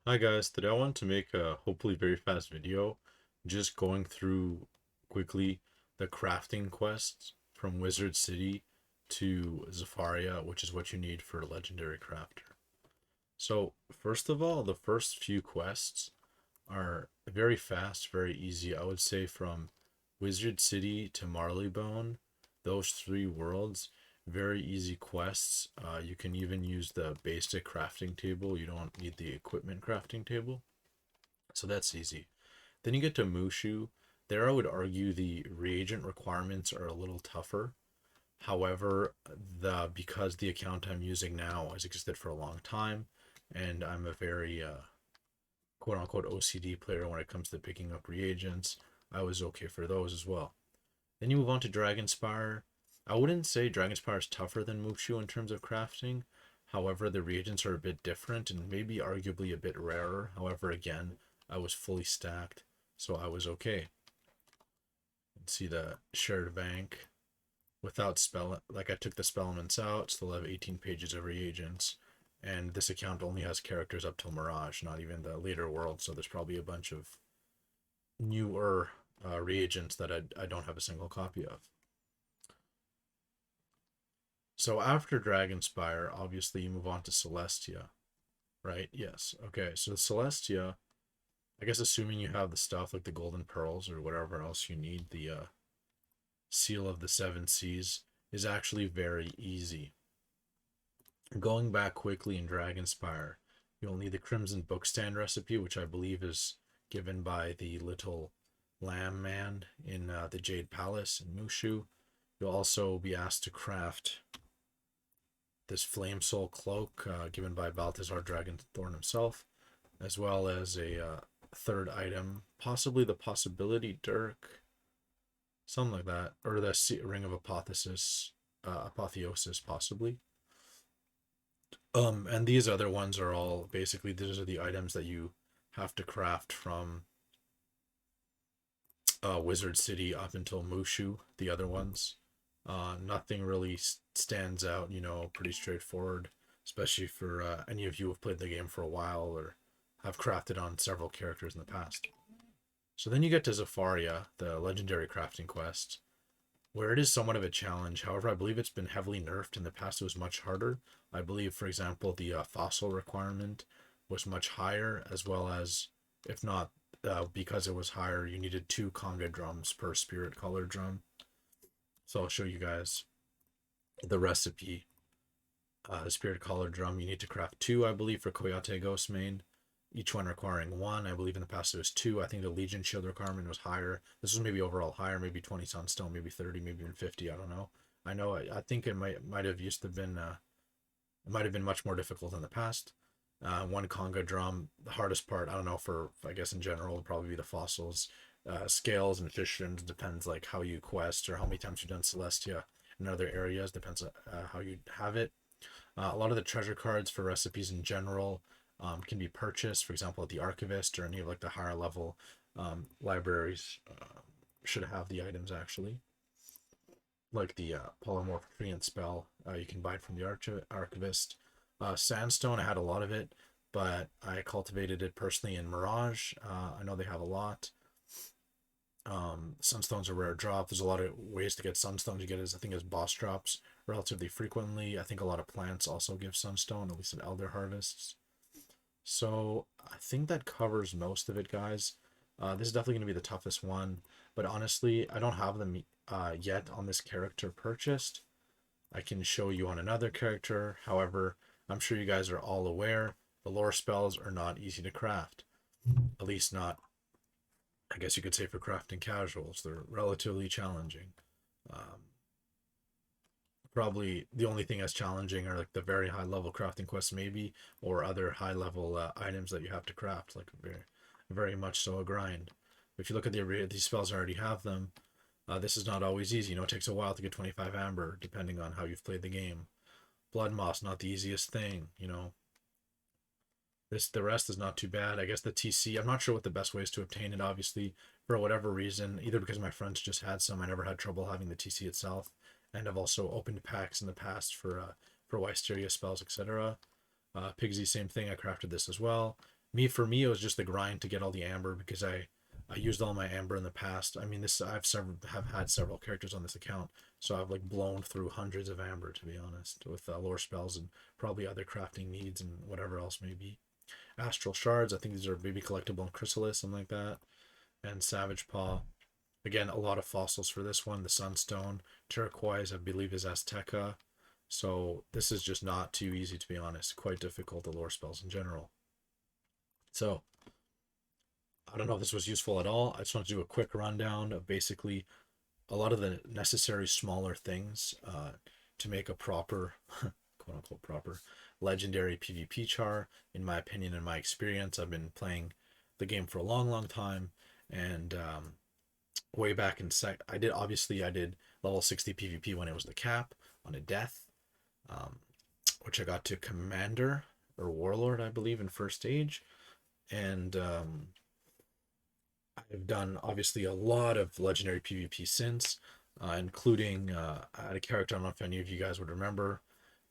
Hi guys, today I want to make a hopefully very fast video just going through quickly the crafting quests from Wizard City to Zafaria, which is what you need for Legendary Crafter. So first of all, the first few quests are very fast, very easy. I would say from Wizard City to Marleybone, those three worlds, very easy quests. You can even use the basic crafting table. You don't need the equipment crafting table. So that's easy. Then you get to Mushu. There, I would argue the reagent requirements are a little tougher. However, the because the account I'm using now has existed for a long time, and I'm a very quote unquote OCD player when it comes to picking up reagents, I was okay for those as well. Then you move on to Dragonspire. I wouldn't say Dragonspire is tougher than Mushu in terms of crafting. However, the reagents are a bit different and maybe arguably a bit rarer. However, again, I was fully stacked, so I was okay. You can see the shared bank without spell. Like I took the spell elements out, still have 18 pages of reagents. And this account only has characters up till Mirage, not even the later world. So there's probably a bunch of newer reagents that I don't have a single copy of. So after Dragonspire, obviously you move on to Celestia, right? Yes. Okay. So Celestia, I guess assuming you have the stuff like the golden pearls or whatever else you need, the seal of the seven seas is actually very easy. Going back quickly in Dragonspire, you'll need the Crimson Bookstand recipe, which I believe is given by the little lamb man in the Jade Palace in Mushu. You'll also be asked to craft this Flame Soul cloak given by Balthazar Dragonthorn himself, as well as a third item, possibly the Possibility Dirk, something like that, or the Ring of Apotheosis, possibly. And these other ones are all basically these are the items that you have to craft from Wizard City up until Mushu. The other ones, nothing really stands out. Pretty straightforward, especially for any of you who have played the game for a while or have crafted on several characters in the past. So then you get to Zafaria, the legendary crafting quest, where it is somewhat of a challenge. However, I believe it's been heavily nerfed. In the past, it was much harder. I believe, for example, the fossil requirement was much higher, as well as, if not because it was higher, you needed 2 conga drums per spirit color drum. So I'll show you guys the recipe. The spirit color drum, you need to craft 2, I believe, for Coyote Ghost main. Each one requiring 1. I believe in the past it was 2. I think the Legion Shield requirement was higher. This was maybe overall higher, maybe 20 Sunstone, maybe 30, maybe even 50. I don't know. I think it might have used to been it might have been much more difficult in the past. 1 conga drum. The hardest part, I don't know, for I guess in general, would probably be the fossils. Scales and fish fins depends like how you quest or how many times you've done Celestia in other areas. Depends how you have it. A lot of the treasure cards for recipes in general can be purchased. For example, at the Archivist or any of like the higher level libraries should have the items actually. Like the polymorph treant spell, you can buy it from the Archivist. Sandstone, I had a lot of it, but I cultivated it personally in Mirage. I know they have a lot. Sunstone's a rare drop. There's a lot of ways to get sunstone. You get as I think as boss drops relatively frequently. I think a lot of plants also give sunstone, at least in Elder Harvests. So I think that covers most of it, guys. This is definitely going to be the toughest one, but honestly, I don't have them yet on this character purchased. I can show you on another character. However, I'm sure you guys are all aware the lore spells are not easy to craft. At least not, I guess you could say, for crafting casuals. They're relatively challenging. Um, Probably the only thing as challenging are like the very high level crafting quests, maybe, or other high level items that you have to craft, like very much so a grind. If you look at these spells, I already have them. This is not always easy. It takes a while to get 25 amber, depending on how you've played the game. Blood moss, not the easiest thing. The rest is not too bad. I guess the TC, I'm not sure what the best way is to obtain it, obviously, for whatever reason, either because my friends just had some, I never had trouble having the TC itself, and I've also opened packs in the past for Wysteria spells, etc. Pigsy, same thing, I crafted this as well. For me, it was just the grind to get all the amber because I used all my amber in the past. I mean, this have had several characters on this account, so I've like blown through hundreds of amber to be honest, with lore spells and probably other crafting needs and whatever else maybe. Astral shards, I think these are maybe collectible in Chrysalis, something like that, and Savage Paw. Again, a lot of fossils for this one. The Sunstone, turquoise, I believe is Azteca. So this is just not too easy to be honest. Quite difficult, the lore spells in general. So I don't know if this was useful at all. I just want to do a quick rundown of basically a lot of the necessary smaller things to make a proper, quote unquote, proper legendary PvP char. In my opinion and my experience, I've been playing the game for a long, long time, and way back in I did level 60 PvP when it was the cap on a death, um, which I got to commander or warlord, I believe, in first stage, and I've done obviously a lot of legendary PvP since, including I had a character, I don't know if any of you guys would remember,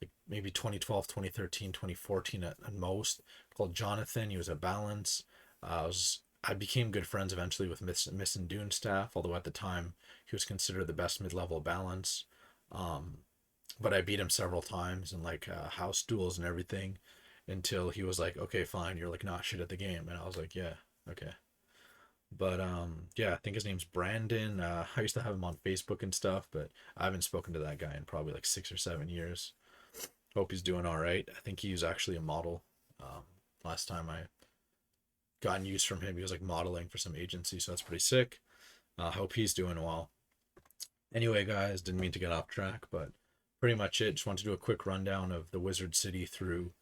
like maybe 2012, 2013, 2014 at most, called Jonathan. He was a balance. I became good friends eventually with Miss and Dune staff, although at the time he was considered the best mid-level balance. Um, but I beat him several times in like house duels and everything until he was like, okay, fine, you're like not shit at the game. And I was like, yeah, okay. But yeah, I think his name's Brandon. I used to have him on Facebook and stuff, but I haven't spoken to that guy in probably like 6 or 7 years. Hope he's doing all right. I think he was actually a model. Um, Last time I got news from him, he was like modeling for some agency, so that's pretty sick. Hope he's doing well. Anyway, guys, didn't mean to get off track, but pretty much it. Just want to do a quick rundown of the Wizard City through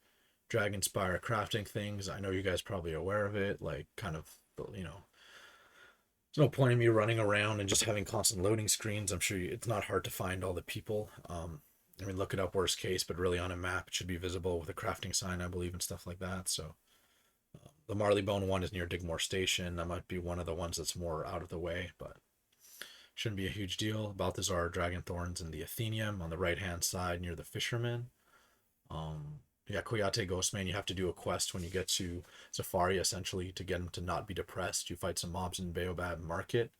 Dragon Spire crafting things. I know you guys probably are aware of it, like kind of, you know, there's no point in me running around and just having constant loading screens. I'm sure it's not hard to find all the people. I mean, look it up worst case, but really on a map, it should be visible with a crafting sign, I believe, and stuff like that. So the Marleybone one is near Digmore Station. That might be one of the ones that's more out of the way, but shouldn't be a huge deal. Balthazar, Dragon Thorns, and the Athenium on the right-hand side near the Fisherman. Yeah, Koyate Ghostman, you have to do a quest when you get to Safari, essentially, to get him to not be depressed. You fight some mobs in Baobab Market,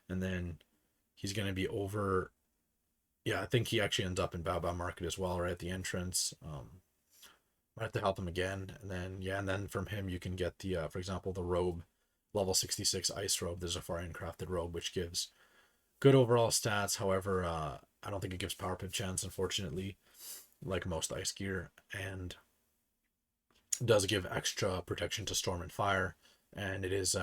and then he's going to be over. Yeah, I think he actually ends up in Baobab Market as well, right at the entrance. Might have to help him again, and then yeah, and then from him you can get the, for example, the robe, level 66 ice robe, the Zafarian crafted robe, which gives good overall stats. However, I don't think it gives power pip chance, unfortunately, like most ice gear, and does give extra protection to storm and fire, and it is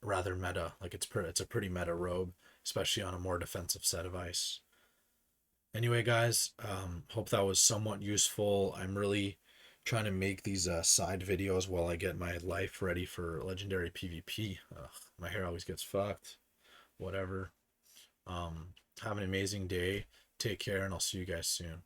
rather meta. Like it's a pretty meta robe, especially on a more defensive set of ice. Anyway, guys, hope that was somewhat useful. I'm really trying to make these side videos while I get my life ready for legendary PvP. Ugh, my hair always gets fucked. Whatever. Have an amazing day. Take care, and I'll see you guys soon.